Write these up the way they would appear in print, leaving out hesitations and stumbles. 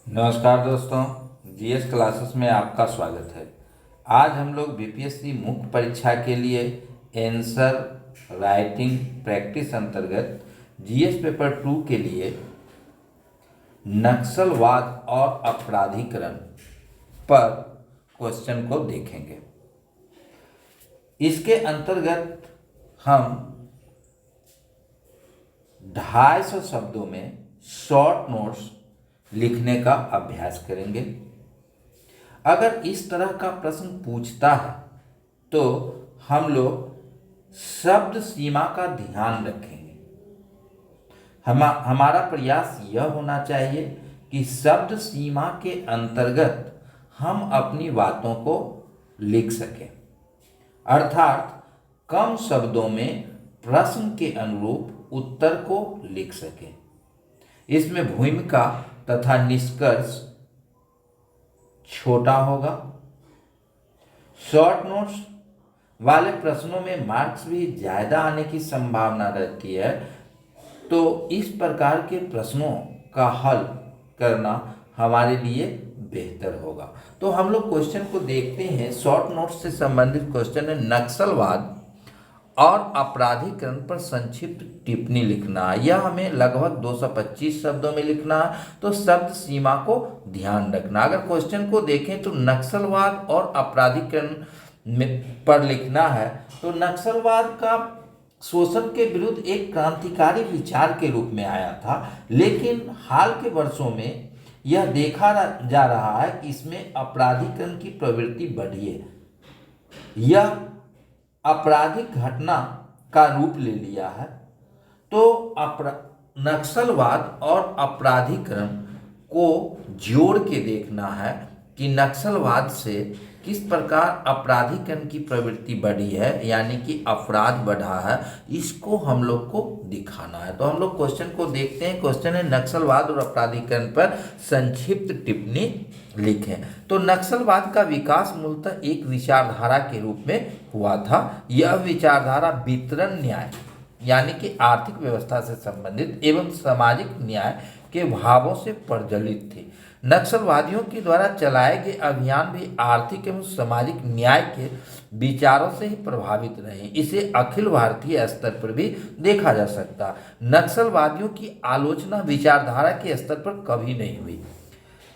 नमस्कार दोस्तों, GS classes में आपका स्वागत है। आज हम लोग बीपीएससी मुख्य परीक्षा के लिए आंसर राइटिंग प्रैक्टिस अंतर्गत जीएस पेपर 2 के लिए नक्सलवाद और अपराधीकरण पर क्वेश्चन को देखेंगे। इसके अंतर्गत हम 250 शब्दों में शॉर्ट नोट्स लिखने का अभ्यास करेंगे। अगर इस तरह का प्रश्न पूछता है तो हम लोग शब्द सीमा का ध्यान रखेंगे। हमारा प्रयास यह होना चाहिए कि शब्द सीमा के अंतर्गत हम अपनी बातों को लिख सकें, अर्थात कम शब्दों में प्रश्न के अनुरूप उत्तर को लिख सकें। इसमें भूमिका तथा निष्कर्ष छोटा होगा। शॉर्ट नोट्स वाले प्रश्नों में मार्क्स भी ज़्यादा आने की संभावना रहती है, तो इस प्रकार के प्रश्नों का हल करना हमारे लिए बेहतर होगा। तो हम लोग क्वेश्चन को देखते हैं। शॉर्ट नोट्स से संबंधित क्वेश्चन है, नक्सलवाद और अपराधीकरण पर संक्षिप्त टिप्पणी लिखना। यह हमें लगभग 225 शब्दों में लिखना है, तो शब्द सीमा को ध्यान रखना। अगर क्वेश्चन को देखें तो नक्सलवाद और अपराधीकरण पर लिखना है, तो नक्सलवाद का शोषण के विरुद्ध एक क्रांतिकारी विचार के रूप में आया था, लेकिन हाल के वर्षों में यह देखा जा रहा है कि इसमें अपराधीकरण की प्रवृत्ति बढ़ी है। यह आपराधिक घटना का रूप ले लिया है। तो नक्सलवाद और अपराधीकरण को जोड़ के देखना है कि नक्सलवाद से किस प्रकार अपराधीकरण की प्रवृत्ति बढ़ी है, यानी कि अपराध बढ़ा है, इसको हम लोग को दिखाना है। तो हम लोग क्वेश्चन को देखते हैं। क्वेश्चन है, नक्सलवाद और अपराधीकरण पर संक्षिप्त टिप्पणी लिखें। तो नक्सलवाद का विकास मूलतः एक विचारधारा के रूप में हुआ था। यह विचारधारा वितरण न्याय यानी कि आर्थिक व्यवस्था से संबंधित एवं सामाजिक न्याय के भावों से प्रज्वलित थी। नक्सलवादियों के द्वारा चलाए गए अभियान भी आर्थिक एवं सामाजिक न्याय के विचारों से ही प्रभावित रहे। इसे अखिल भारतीय स्तर पर भी देखा जा सकता। नक्सलवादियों की आलोचना विचारधारा के स्तर पर कभी नहीं हुई।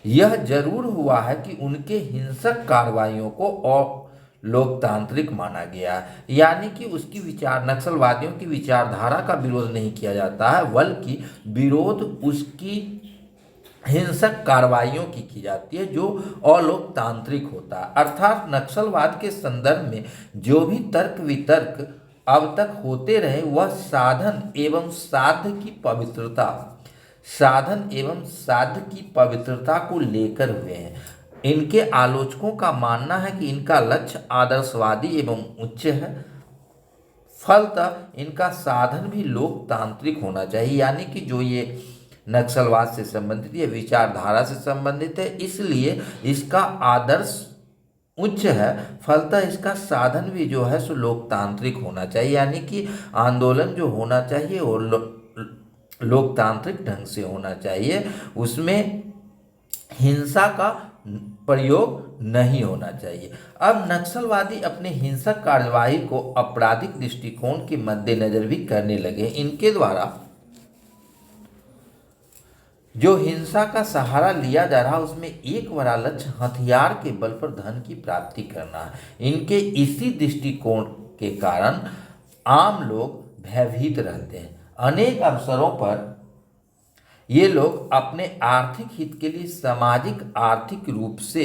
यह जरूर हुआ है कि उनके हिंसक कार्रवाइयों को और लोकतांत्रिक माना गया है, यानी कि उसकी नक्सलवादियों की विचारधारा का विरोध नहीं किया जाता है, बल्कि विरोध उसकी हिंसक कार्रवाइयों की जाती है जो अलोकतांत्रिक होता है। अर्थात नक्सलवाद के संदर्भ में जो भी तर्क वितर्क अब तक होते रहे वह साधन एवं साध्य की पवित्रता को लेकर हुए हैं। इनके आलोचकों का मानना है कि इनका लक्ष्य आदर्शवादी एवं उच्च है, फलतः इनका साधन भी लोकतांत्रिक होना चाहिए, यानी कि जो ये नक्सलवाद से संबंधित, ये विचारधारा से संबंधित है, इसलिए इसका आदर्श उच्च है, फलतः इसका साधन भी जो है सो लोकतांत्रिक होना चाहिए, यानी कि आंदोलन जो होना चाहिए वो लोकतांत्रिक ढंग से होना चाहिए, उसमें हिंसा का प्रयोग नहीं होना चाहिए। अब नक्सलवादी अपने हिंसक कार्यवाही को आपराधिक दृष्टिकोण के मद्देनजर भी करने लगे। इनके द्वारा जो हिंसा का सहारा लिया जा रहा उसमें एक बड़ा लक्ष्य हथियार के बल पर धन की प्राप्ति करना है। इनके इसी दृष्टिकोण के कारण आम लोग भयभीत रहते हैं। अनेक अवसरों पर ये लोग अपने आर्थिक हित के लिए सामाजिक आर्थिक रूप से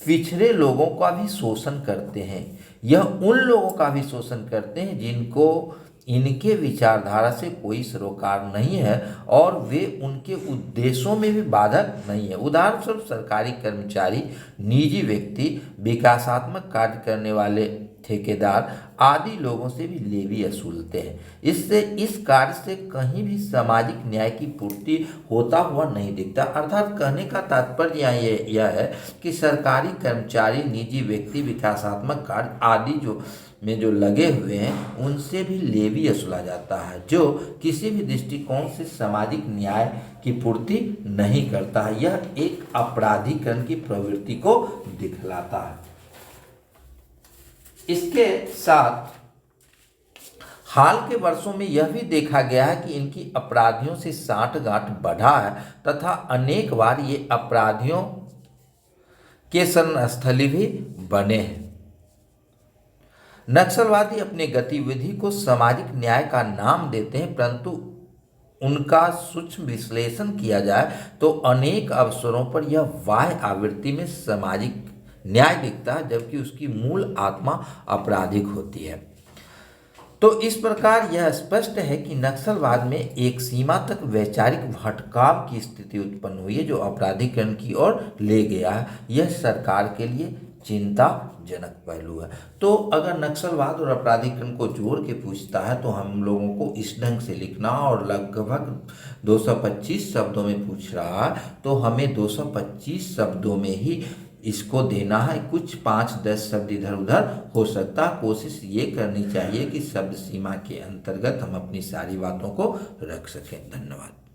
पिछड़े लोगों का भी शोषण करते हैं। यह उन लोगों का भी शोषण करते हैं जिनको इनके विचारधारा से कोई सरोकार नहीं है और वे उनके उद्देश्यों में भी बाधक नहीं है। उदाहरण स्वरूप सरकारी कर्मचारी, निजी व्यक्ति, विकासात्मक कार्य करने वाले ठेकेदार आदि लोगों से भी लेवी वसूलते हैं। इससे इस कार्य से कहीं भी सामाजिक न्याय की पूर्ति होता हुआ नहीं दिखता। अर्थात कहने का तात्पर्य यह है कि सरकारी कर्मचारी, निजी व्यक्ति, विकासात्मक कार्य आदि जो लगे हुए हैं उनसे भी लेवी वसूला जाता है, जो किसी भी दृष्टिकोण से सामाजिक न्याय की पूर्ति नहीं करता है। यह एक अपराधीकरण की प्रवृत्ति को दिखलाता है। इसके साथ हाल के वर्षों में यह भी देखा गया है कि इनकी अपराधियों से साठगांठ बढ़ा है तथा अनेक बार ये अपराधियों के शरणस्थली भी बने हैं। नक्सलवादी अपने गतिविधि को सामाजिक न्याय का नाम देते हैं, परंतु उनका सूक्ष्म विश्लेषण किया जाए तो अनेक अवसरों पर यह बाह्य आवृत्ति में सामाजिक न्याय दिखता है, जबकि उसकी मूल आत्मा आपराधिक होती है। तो इस प्रकार यह स्पष्ट है कि नक्सलवाद में एक सीमा तक वैचारिक भटकाव की स्थिति उत्पन्न हुई है, जो अपराधीकरण की ओर ले गया है। यह सरकार के लिए चिंताजनक पहलू है। तो अगर नक्सलवाद और अपराधीकरण को जोड़ के पूछता है तो हम लोगों को इस ढंग से लिखना, और लगभग 225 शब्दों में पूछ रहा है तो हमें 225 शब्दों में ही इसको देना है। कुछ 5-10 शब्द इधर उधर हो सकता है। कोशिश ये करनी चाहिए कि शब्द सीमा के अंतर्गत हम अपनी सारी बातों को रख सकें। धन्यवाद।